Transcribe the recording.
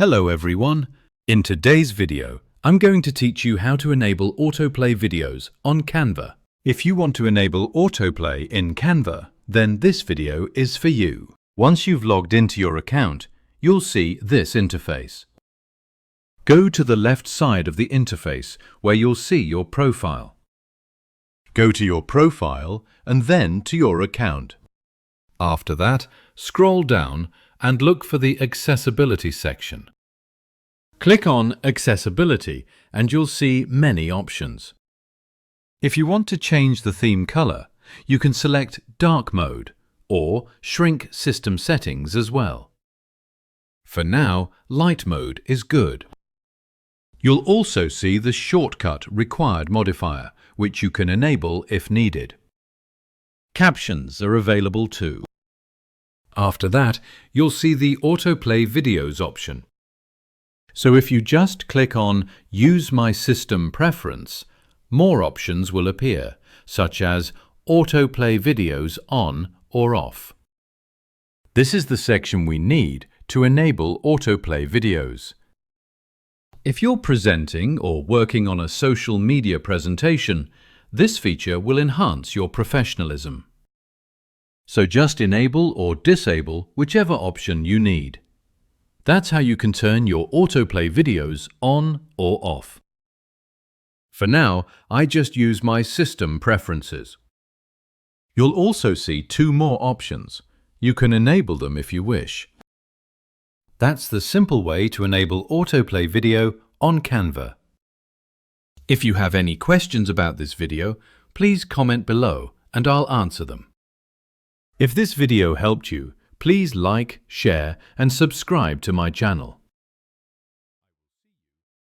Hello everyone. In today's video, I'm going to teach you how to enable autoplay videos on Canva. If you want to enable autoplay in Canva, then this video is for you. Once you've logged into your account, you'll see this interface. Go to the left side of the interface where you'll see your profile. Go to your profile and then to your account. After that, scroll down and look for the Accessibility section. Click on Accessibility and you'll see many options. If you want to change the theme color, you can select Dark Mode or Shrink System Settings as well. For now, Light Mode is good. You'll also see the Shortcut Required modifier, which you can enable if needed. Captions are available too. After that, you'll see the Autoplay Videos option. So if you just click on Use My System Preference, more options will appear, such as Autoplay Videos On or Off. This is the section we need to enable autoplay videos. If you're presenting or working on a social media presentation, this feature will enhance your professionalism. So just enable or disable whichever option you need. That's how you can turn your autoplay videos on or off. For now, I just use my system preferences. You'll also see two more options. You can enable them if you wish. That's the simple way to enable autoplay video on Canva. If you have any questions about this video, please comment below and I'll answer them. If this video helped you, please like, share and subscribe to my channel.